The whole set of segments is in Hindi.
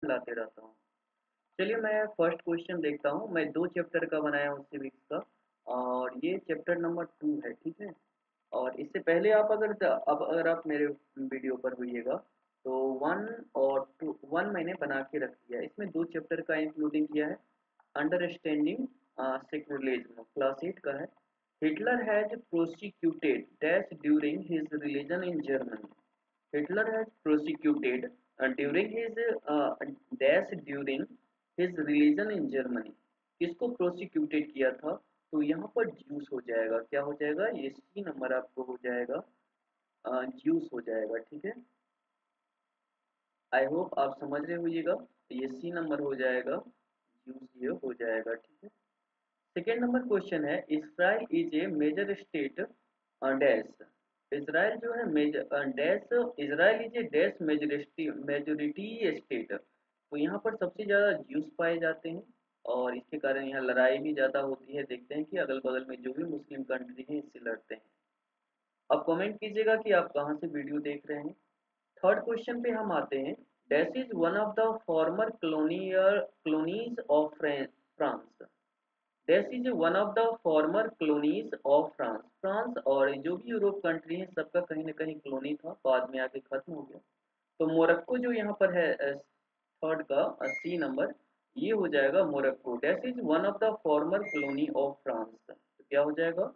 लाते रहता हूँ। चलिए मैं फर्स्ट क्वेश्चन देखता हूँ। मैं 2 चैप्टर का बनाया हूँ सिविक्स का, और ये चैप्टर नंबर 2 है, ठीक है। और इससे पहले आप अगर आप मेरे वीडियो पर होइएगा तो 1 और 2 1 मैंने बना के रख दिया है। इसमें 2 चैप्टर का इंक्लूडिंग किया है। अंडरस्टैंडिंग सेक्युलरिज्म क्लास 8 का है। Hitler has prosecuted dash during his religion in Germany. Hitler has prosecuted during his dash during his religion in Germany. किसको प्रोसिक्यूटेड किया था? तो यहाँ पर ज्यूस हो जाएगा। क्या हो जाएगा? ये सी नंबर आपको हो जाएगा, ज्यूस हो जाएगा, ठीक है। आई होप आप समझ रहे होइएगा। ये सी नंबर हो जाएगा, ज्यूस ये हो जाएगा, ठीक है। सेकेंड नंबर क्वेश्चन है, Israel is a major state dash. Israel जो है major dash, Israel is a dash majority state. तो यहाँ पर सबसे ज़्यादा ज्यूस पाए जाते हैं और इसके कारण यहाँ लड़ाई भी ज़्यादा होती है। देखते हैं कि अगल बगल में जो भी मुस्लिम कंट्री हैं इससे लड़ते हैं। अब कमेंट कीजिएगा कि आप कहाँ से वीडियो देख रहे हैं। थर्ड क्वेश्चन पे हम आते हैं। Dash is one of the former colonies of France. Dash is one of the former colonies of France. France और जो भी यूरोप कंट्री है सबका कहीं ना कहीं कॉलोनी था, बाद में आके खत्म हो गया। तो मोरक्को जो यहाँ पर है थर्ड का सी नंबर, ये हो जाएगा Morocco. Dash is one of the former colony of France. तो क्या हो जाएगा?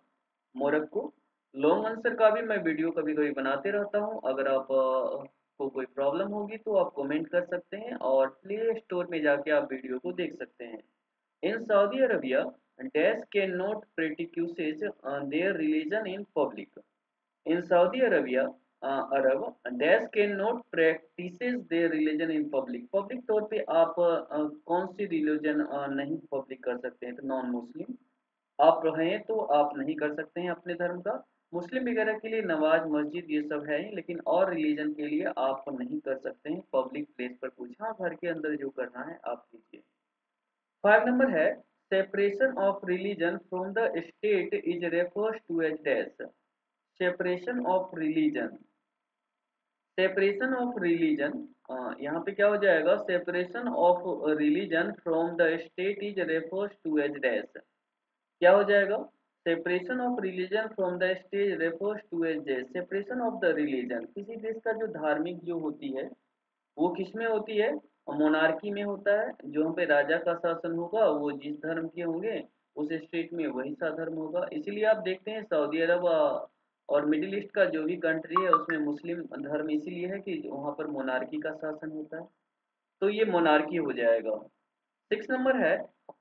मोरक्को। लॉन्ग आंसर का भी मैं वीडियो कभी कभी बनाते रहता हूँ। अगर आप को कोई प्रॉब्लम होगी तो आप कमेंट कर सकते हैं और प्ले स्टोर में जाके आप वीडियो को देख सकते हैं। In Saudi Arabia dash can not practices their religion in public. In Saudi Arabia Arab dash can not practices their religion in public. Public तौर पे आप कौन सी रिलीजन नहीं पब्लिक कर सकते हैं? तो नॉन मुस्लिम आप हैं तो आप नहीं कर सकते हैं अपने धर्म का। मुस्लिम वगैरह के लिए नमाज मस्जिद ये सब है ही, लेकिन और रिलीजन के लिए आप नहीं कर सकते हैं पब्लिक प्लेस पर कुछ। हाँ, घर के अंदर जो करना है आप कीजिए। 5 नंबर है, separation of religion from the state is refers to as dash. Separation of religion, separation of religion, यहाँ पे क्या हो जाएगा? Separation of religion from the state is refers to as dash. क्या हो जाएगा? Separation of religion from the state refers to as dash. Separation of the religion, किसी देश का जो धार्मिक जो होती है वो किसमें होती है? मोनार्की में होता है। जो पे राजा का शासन होगा, वो जिस धर्म के होंगे उस स्टेट में वही सा धर्म होगा। इसीलिए आप देखते हैं सऊदी अरब और मिडिल ईस्ट का जो भी कंट्री है उसमें मुस्लिम धर्म इसीलिए है कि वहाँ पर मोनार्की का शासन होता है। तो ये मोनार्की हो जाएगा। 6 नंबर है,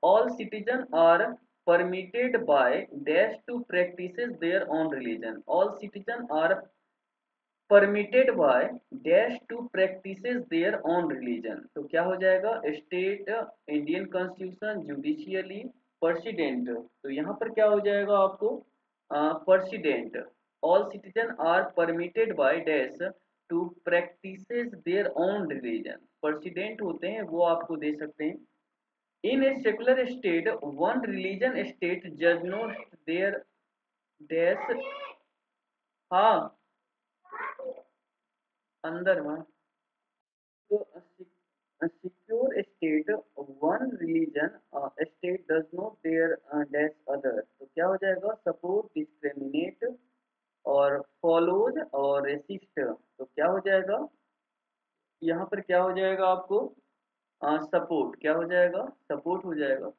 all citizen are permitted by dash to practices their own religion. All citizen are permitted by dash to practices their own religion. तो क्या हो जाएगा? State, Indian constitution, judicially, president. तो यहाँ पर क्या हो जाएगा आपको? President. All citizen are permitted by dash to practices their own religion. President होते हैं वो आपको दे सकते हैं। In a secular state one religion state जज नॉट देयर डैश। हाँ, अंदर वहाँ। तो a secure state, one religion state does not dare dash other। तो क्या हो जाएगा? सपोर्ट, डिस्क्रिमिनेट और फॉलोज और रेसिस्ट। तो क्या हो जाएगा? यहाँ पर क्या हो जाएगा आपको? सपोर्ट। क्या हो जाएगा? सपोर्ट हो जाएगा।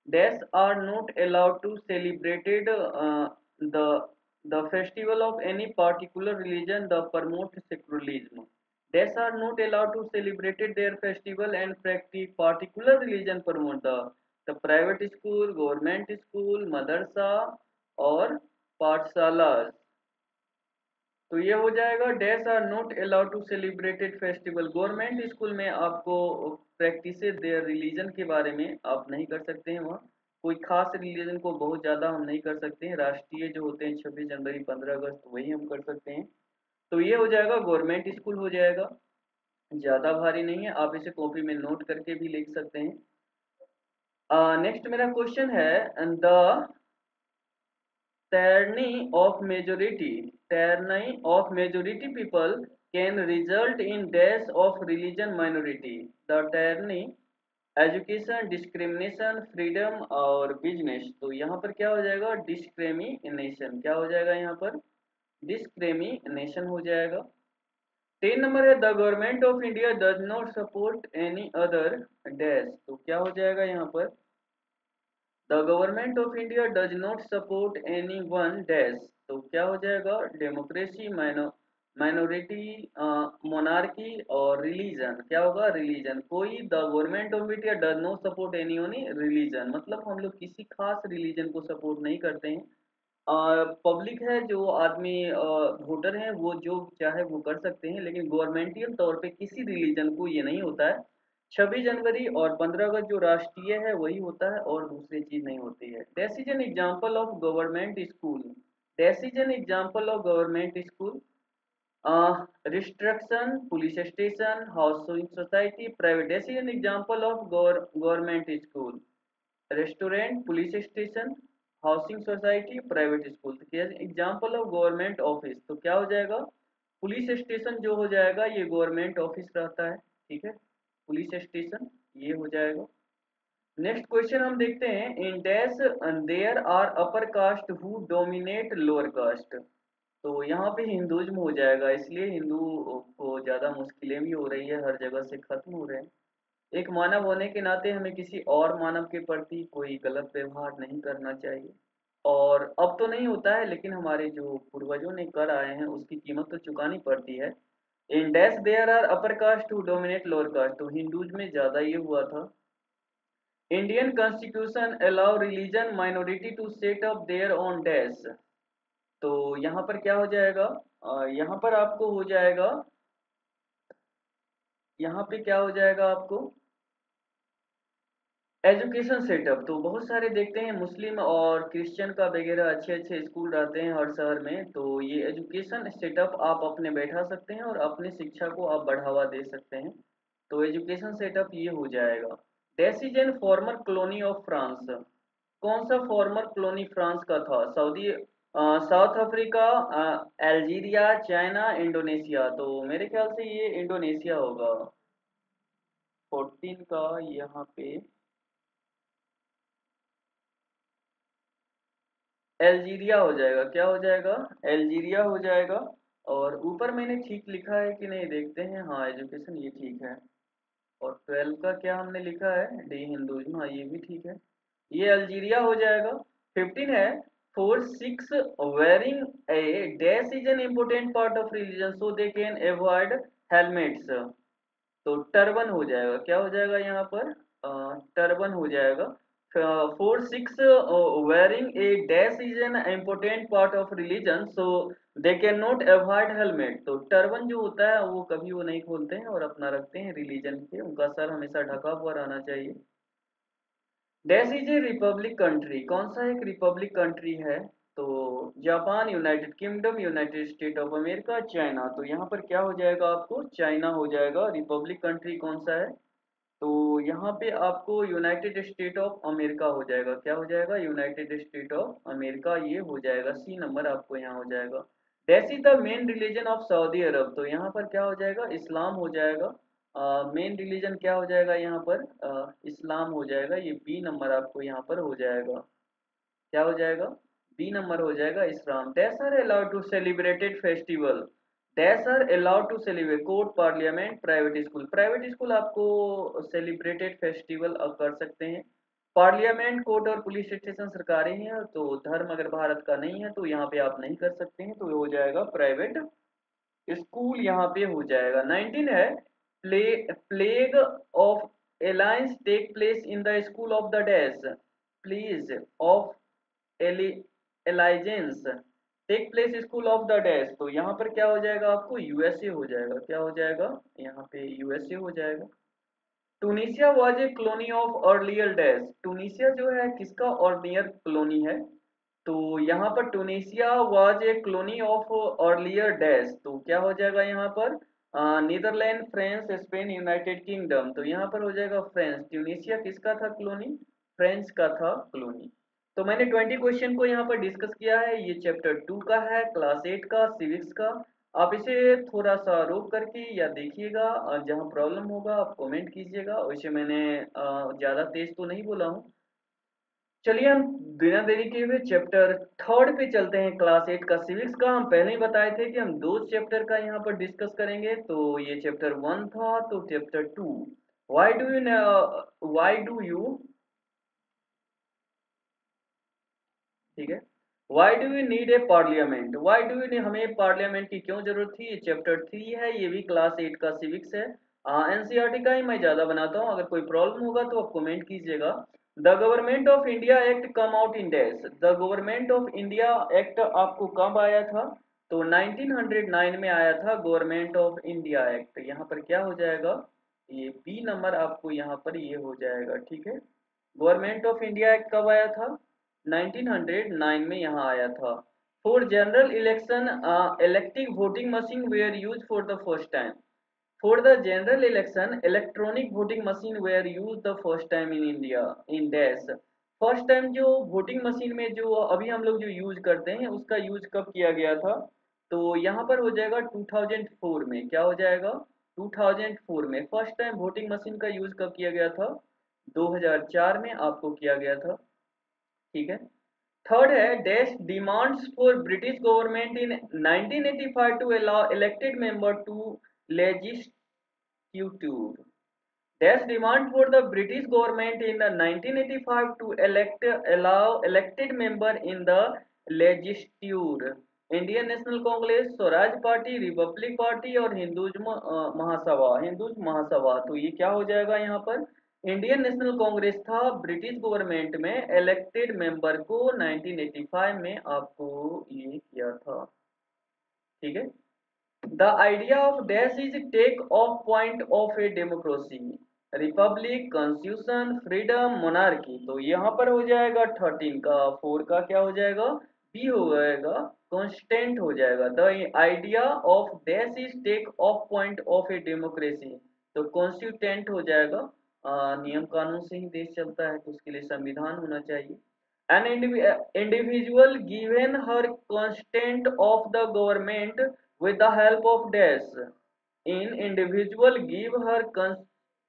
Dash are not allowed to celebrated the festival of any particular religion the promote secularism। Dash are not allowed to celebrate their festival and practice particular religion promote the private school, government school, madrasa और पाठशाला। तो ये हो जाएगा, dash are not allowed to celebrated festival. Government school में आपको प्रैक्टिस देयर रिलीजन के बारे में आप नहीं कर सकते हैं। वहाँ कोई खास रिलीजन को बहुत ज़्यादा हम नहीं कर सकते हैं। राष्ट्रीय जो होते हैं 26 जनवरी 15 अगस्त वही हम कर सकते हैं। तो ये हो जाएगा, गवर्नमेंट स्कूल हो जाएगा। ज़्यादा भारी नहीं है, आप इसे कॉपी में नोट करके भी लिख सकते हैं। नेक्स्ट मेरा क्वेश्चन है, the tyranny of majority people can result in death of religion minority. The tyranny, education, discrimination, freedom और बिजनेस। तो यहाँ पर क्या हो जाएगा? डिस्क्रिमिनेशन। क्या हो जाएगा यहाँ पर? डिस्क्रिमिनेशन हो जाएगा। 10 नंबर है the government of India does not support any other dash. तो क्या हो जाएगा यहाँ पर? The government of India does not support any one dash. तो क्या हो जाएगा? डेमोक्रेसी, माइनॉरिटी, मोनार्की और रिलीजन। क्या होगा? रिलीजन। कोई the government of India does not support any ओनी रिलीजन, मतलब हम लोग किसी खास रिलीजन को सपोर्ट नहीं करते हैं। पब्लिक है, जो आदमी वोटर हैं, वो जो चाहे वो कर सकते हैं, लेकिन गवर्नमेंटल तौर पे किसी रिलीजन को ये नहीं होता है। 26 जनवरी और 15 अगस्त जो राष्ट्रीय है वही होता है और दूसरी चीज नहीं होती है। That is an example of government school. That is an example of government school. Restriction, police station, housing society, private. That is an example of government school. Restaurant, police station, housing society, private school. Example of government office. तो क्या हो जाएगा? पुलिस स्टेशन जो हो जाएगा ये गवर्नमेंट ऑफिस रहता है, ठीक है, पुलिस स्टेशन ये हो जाएगा। नेक्स्ट क्वेश्चन हम देखते हैं। In dash there are upper caste who dominate lower caste. तो यहाँ पे हिंदुज्म हो जाएगा, इसलिए हिंदू को ज़्यादा मुश्किलें भी हो रही है, हर जगह से खत्म हो रहे हैं। एक मानव होने के नाते हमें किसी और मानव के प्रति कोई गलत व्यवहार नहीं करना चाहिए। और अब तो नहीं होता है, लेकिन हमारे जो पूर्वजों ने कर आए हैं उसकी कीमत तो चुकानी पड़ती है। In dash there are upper caste to dominate lower caste. तो हिंदूज में ज़्यादा ये हुआ था। Indian constitution allow religion minority to set up their own dash. तो यहाँ पर क्या हो जाएगा? यहाँ पर आपको हो जाएगा, यहाँ पे क्या हो जाएगा आपको? Education setup. तो बहुत सारे देखते हैं मुस्लिम और क्रिश्चियन का वगैरह अच्छे अच्छे स्कूल रहते हैं हर शहर में। तो ये एजुकेशन सेटअप आप अपने बैठा सकते हैं और अपनी शिक्षा को आप बढ़ावा दे सकते हैं। तो एजुकेशन सेटअप ये हो जाएगा। Dash is an farmer colony of France. कौन सा फॉर्मर कॉलोनी फ्रांस का था? Saudi, south Africa, Algeria, China, Indonesia. तो मेरे ख्याल से ये इंडोनेशिया होगा। 14 का यहाँ पे अल्जीरिया हो जाएगा। क्या हो जाएगा? अल्जीरिया हो जाएगा। और ऊपर मैंने ठीक लिखा है कि नहीं देखते हैं। हाँ, एजुकेशन ये ठीक है। और 12 का क्या हमने लिखा है? D Hinduism. हाँ, ये भी ठीक है, ये अल्जीरिया हो जाएगा। 15 है four six wearing A dash is an important part of religion so they can avoid helmets. तो टर्बन हो जाएगा। क्या हो जाएगा यहाँ पर? टर्बन हो जाएगा। 4 6 wearing a dash is an important part of religion so they cannot avoid helmet। तो टर्बन जो होता है वो कभी वो नहीं खोलते हैं और अपना रखते हैं रिलीजन के, उनका सर हमेशा ढका हुआ रहना चाहिए। Dash is A Republic country. कौन सा एक रिपब्लिक कंट्री है? तो Japan, United kingdom, United state of America, China. तो यहाँ पर क्या हो जाएगा आपको? चाइना हो जाएगा। रिपब्लिक कंट्री कौन सा है? तो यहाँ पे आपको यूनाइटेड स्टेट ऑफ अमेरिका हो जाएगा। क्या हो जाएगा? यूनाइटेड स्टेट ऑफ अमेरिका ये हो जाएगा। सी नंबर आपको यहाँ हो जाएगा। That is the main religion of Saudi Arab. तो यहाँ पर क्या हो जाएगा? इस्लाम हो जाएगा। मेन रिलीजन क्या हो जाएगा यहाँ पर? इस्लाम हो जाएगा। ये बी नंबर आपको यहाँ पर हो जाएगा। क्या हो जाएगा? बी नंबर हो जाएगा इस्लाम। Dash are allowed to celebrated festival. Dash are allowed to celebrate court, parliament, private school. Private school आपको सेलिब्रेटेड फेस्टिवल कर सकते हैं। पार्लियामेंट, कोर्ट और पुलिस स्टेशन सरकारी हैं। तो धर्म अगर भारत का नहीं है तो यहाँ पे आप नहीं कर सकते हैं, तो ये हो जाएगा प्राइवेट स्कूल। यहाँ पे हो जाएगा। 19 है pledge of allegiance take place in the school of the dash. Pledge of allegiance take place school of the dash. तो यहाँ पर क्या हो जाएगा आपको? यूएसए हो जाएगा। क्या हो जाएगा? यहाँ पे यूएसए हो जाएगा। Tunisia was a colony of earlier dash. Tunisia जो है किसका अर्लियर कॉलोनी है? तो यहाँ पर Tunisia was a colony of earlier dash. तो क्या हो जाएगा यहाँ पर? Netherland, France, Spain, United Kingdom. तो यहाँ पर हो जाएगा फ्रांस। ट्यूनिसिया किसका था कॉलोनी? फ्रांस का था कॉलोनी। तो मैंने 20 क्वेश्चन को यहाँ पर डिस्कस किया है। ये चैप्टर 2 का है, क्लास 8 का सिविक्स का। आप इसे थोड़ा सा रोक करके या देखिएगा, जहाँ प्रॉब्लम होगा आप कमेंट कीजिएगा। वैसे मैंने ज़्यादा तेज तो नहीं बोला हूँ। चलिए हम बिना देरी किए हुए चैप्टर थर्ड पे चलते हैं। क्लास 8 का सिविक्स का हम पहले ही बताए थे कि हम दो चैप्टर का यहाँ पर डिस्कस करेंगे। तो ये चैप्टर 1 था, तो चैप्टर 2, वाई डू यू, ठीक है, why do you need a parliament, why do you, हमें पार्लियामेंट की क्यों जरूरत थी। ये चैप्टर 3 है, ये भी क्लास 8 का सिविक्स है। एनसीईआरटी का ही मैं ज़्यादा बनाता हूँ, अगर कोई प्रॉब्लम होगा तो आप कमेंट कीजिएगा। The government of India act come out in dash, the government of India act आपको कब आया था, तो 1909 में आया था गवर्नमेंट ऑफ इंडिया एक्ट। यहाँ पर क्या हो जाएगा, ये बी नंबर आपको यहाँ पर ये हो जाएगा, ठीक है। गवर्नमेंट ऑफ इंडिया एक्ट कब आया था, 1909 में यहाँ आया था। For general election electric voting machine were use for the first time, for the general election electronic voting machine were use the first time in India in dash. First time जो वोटिंग मशीन में जो अभी हम लोग जो यूज करते हैं उसका यूज कब किया गया था, तो यहाँ पर हो जाएगा 2004 में। क्या हो जाएगा, 2004 में फर्स्ट टाइम वोटिंग मशीन का यूज कब किया गया था, 2004 में आपको किया गया था, ठीक है। थर्ड है dash demands for British government in 1985 to allow elected member to legislature, dash demand for the British government in the 1985 to allow elected member in the legislature, Indian national Congress, Swaraj party, Republic party और हिंदुज महासभा। तो ये क्या हो जाएगा यहाँ पर, इंडियन नेशनल कांग्रेस था ब्रिटिश गवर्नमेंट में इलेक्टेड मेंबर को 1985 में आपको ये किया था, ठीक है। The idea of dash is take off point of a democracy, Republic, constitution, freedom, monarchy. तो यहाँ पर हो जाएगा 13 का, 4 का क्या हो जाएगा, बी हो जाएगा, कॉन्स्टेंट हो जाएगा। The idea of dash is take off point of a democracy, तो कॉन्स्टिट्यूटेंट हो जाएगा। नियम कानून से ही देश चलता है, तो उसके लिए संविधान होना चाहिए। An individual given her consent of the government with the help of dash, in individual give her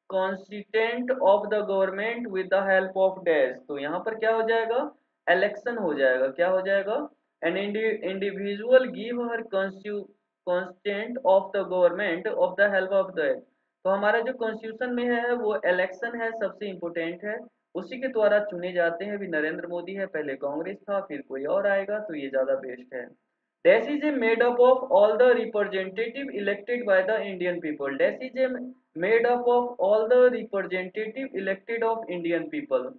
consent of the government with the help of dash। तो यहाँ पर क्या हो जाएगा, election हो जाएगा। क्या हो जाएगा, an individual give her consent of the government of the help of the, तो हमारा जो कॉन्स्टिट्यूशन में है वो इलेक्शन है, सबसे इम्पोर्टेंट है, उसी के द्वारा चुने जाते हैं। अभी नरेंद्र मोदी है, पहले कांग्रेस था, फिर कोई और आएगा, तो ये ज्यादा बेस्ट है। Dash is a made up of all the representative elected by the Indian people. Dash is a made up of all the representative elected of Indian people.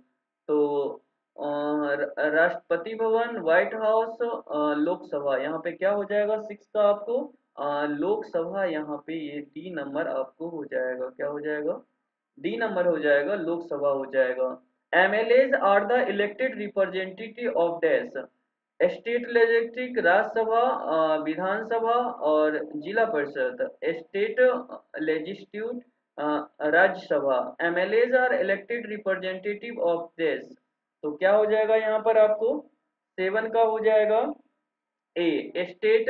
तो राष्ट्रपति भवन, व्हाइट हाउस, लोकसभा, यहाँ पे क्या हो जाएगा 6 का आपको, लोकसभा, यहाँ पे ये डी नंबर आपको हो जाएगा। क्या हो जाएगा, डी नंबर हो जाएगा, लोकसभा हो जाएगा। MLAs are the elected representative of dash, state legislative, Rajya Sabha, Vidhan Sabha और Zila Parishad, state legislative, Rajya Sabha. MLAs are elected representative of देश, तो क्या हो जाएगा यहाँ पर आपको 7 का हो जाएगा ए, स्टेट,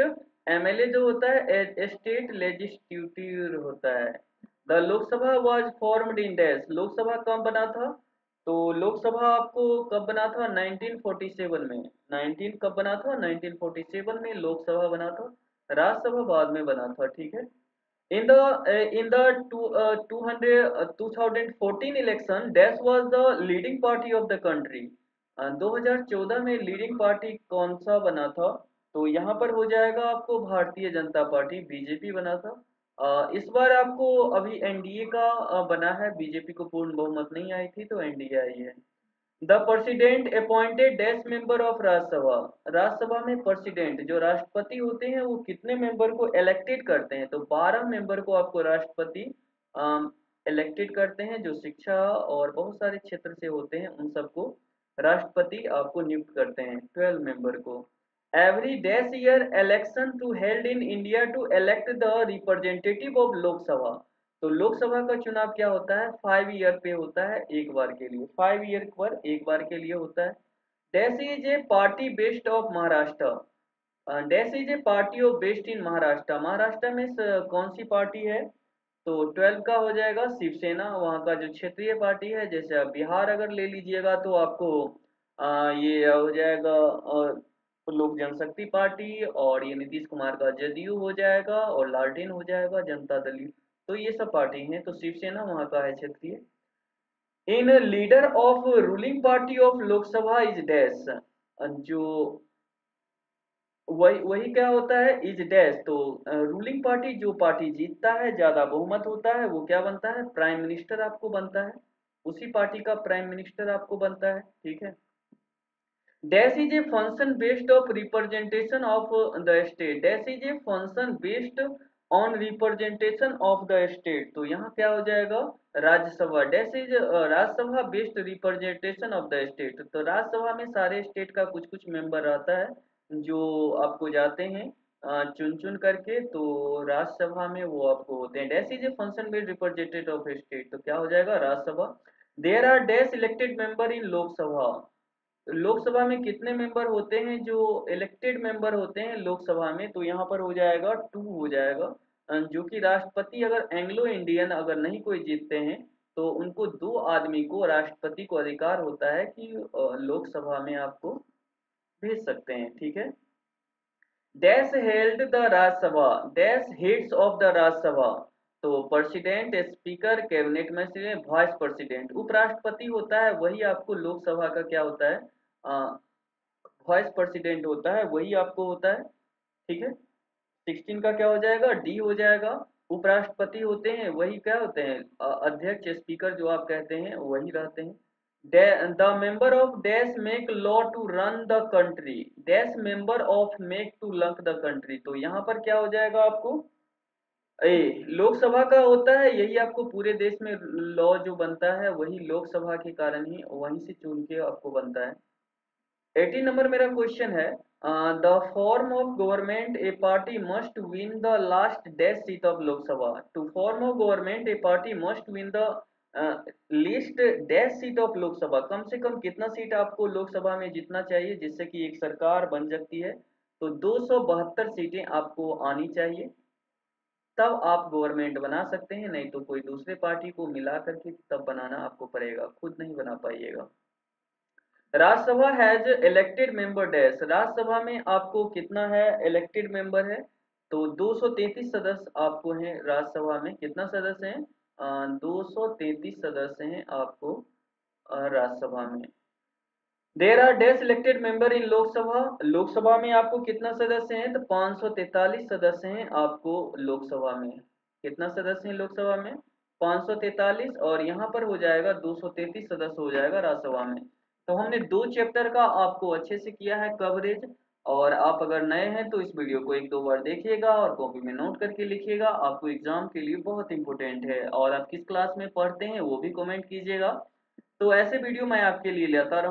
एमएलए जो होता है स्टेट लेजिस्लेटिव होता है। The Lok Sabha was formed in dash, Lok Sabha कब बना था, तो लोकसभा आपको कब बना था 1947 में, 19 कब बना था 1947 में लोकसभा बना था, राज्यसभा बाद में बना था, ठीक है। In the 2014 election, Dash was the leading party of the country. 2014 में लीडिंग पार्टी कौन सा बना था, तो यहाँ पर हो जाएगा आपको भारतीय जनता पार्टी, बीजेपी बना था। इस बार आपको अभी एनडीए का बना है, बीजेपी को पूर्ण बहुमत नहीं आई थी, तो एनडीए आई है। The president appointed dash member of Rajya Sabha, Rajya Sabha में प्रेसिडेंट जो राष्ट्रपति होते हैं वो कितने मेंबर को इलेक्टेड करते हैं, तो 12 मेंबर को आपको राष्ट्रपति इलेक्टेड करते हैं, जो शिक्षा और बहुत सारे क्षेत्र से होते हैं उन सबको राष्ट्रपति आपको नियुक्त करते हैं 12 मेंबर को। Every dash year election to held in India to elect the representative of Lok Sabha, तो लोकसभा का चुनाव क्या होता है 5 ईयर पे होता है, एक बार के लिए, 5 ईयर पर एक बार के लिए होता है। Dash is A party based of Maharashtra, dash is A party of based in Maharashtra. Maharashtra में कौन सी पार्टी है? तो 12 का हो जाएगा शिवसेना, वहाँ का जो क्षेत्रीय पार्टी है। जैसे आप बिहार अगर ले लीजिएगा तो आपको ये हो जाएगा लोक जनशक्ति पार्टी, और ये नीतीश कुमार का जदयू हो जाएगा, और लालटेन हो जाएगा जनता दल यू। तो ये सब पार्टी हैं। तो शिवसेना वहाँ का है क्षेत्रीय। In leader of ruling party of Lok Sabha is dash. जो वही वही क्या होता है, इज डैश। तो रूलिंग पार्टी, जो पार्टी जीतता है, ज्यादा बहुमत होता है, वो क्या बनता है? प्राइम मिनिस्टर आपको बनता है। उसी पार्टी का प्राइम मिनिस्टर आपको बनता है। ठीक है। Dash is a function based of representation of the state. Dash is a function based on representation of the state. तो यहाँ क्या हो जाएगा? Rajya Sabha. Dash is Rajya Sabha based representation of the state. तो राज्यसभा में सारे स्टेट का कुछ कुछ मेंबर रहता है, जो आपको जाते हैं चुन चुन करके। तो राज्यसभा में वो आपको होते हैं। Dash is a function based representative of state. तो क्या हो जाएगा? Rajya Sabha. There are dash elected member in Lok Sabha. Lok Sabha में कितने मेंबर होते हैं जो इलेक्टेड मेंबर होते हैं लोकसभा में? तो यहाँ पर हो जाएगा 2 हो जाएगा। जो कि राष्ट्रपति अगर एंग्लो इंडियन अगर नहीं कोई जीतते हैं, तो उनको 2 आदमी को, राष्ट्रपति को अधिकार होता है कि लोकसभा में आपको भेज सकते हैं। ठीक है। Dash held the Rajya Sabha. Dash heads of the Rajya Sabha. तो प्रेसिडेंट, स्पीकर, कैबिनेट मंत्री, वाइस प्रेसिडेंट। उपराष्ट्रपति होता है, वही आपको लोकसभा का क्या होता है? वाइस प्रेसिडेंट होता है, वही आपको होता है। ठीक है। 16 का क्या हो जाएगा? डी हो जाएगा। उपराष्ट्रपति होते हैं, वही क्या होते हैं? अध्यक्ष, स्पीकर जो आप कहते हैं, वही रहते हैं। The member of dash make law to run the country. Dash member of make to link the country. तो यहाँ पर क्या हो जाएगा आपको? लोकसभा का होता है, यही आपको पूरे देश में लॉ जो बनता है, वही लोकसभा के कारण ही वहीं से चुन के आपको बनता है। 18 नंबर मेरा क्वेश्चन है, the form of government a party must win the last dash seat of Lok Sabha. To form of government a party must win the list dash seat of Lok Sabha. कम से कम कितना सीट आपको लोकसभा में जीतना चाहिए जिससे कि एक सरकार बन सकती है? तो 272 सीटें आपको आनी चाहिए, तब आप गवर्नमेंट बना सकते हैं। नहीं तो कोई दूसरे पार्टी को मिला करके तब बनाना आपको पड़ेगा, खुद नहीं बना पाइएगा। Rajya Sabha has elected member dash. Rajya Sabha में आपको कितना है इलेक्टेड मेंबर है? तो 233 सदस्य आपको हैं राज्यसभा में। कितना सदस्य हैं? 233 सदस्य हैं आपको राज्यसभा में। There are dash elected member in Lok Sabha. Lok Sabha में आपको कितना सदस्य हैं? तो 543 सदस्य हैं आपको लोकसभा में। कितना सदस्य हैं लोकसभा में? 543। और यहाँ पर हो जाएगा 233 सदस्य हो जाएगा राज्यसभा में। तो हमने 2 चैप्टर का आपको अच्छे से किया है कवरेज। और आप अगर नए हैं तो इस वीडियो को 1-2 बार देखिएगा और कॉपी में नोट करके लिखिएगा। आपको एग्जाम के लिए बहुत इंपॉर्टेंट है। और आप किस क्लास में पढ़ते हैं वो भी कमेंट कीजिएगा। तो ऐसे वीडियो मैं आपके लिए लाता रहूँ।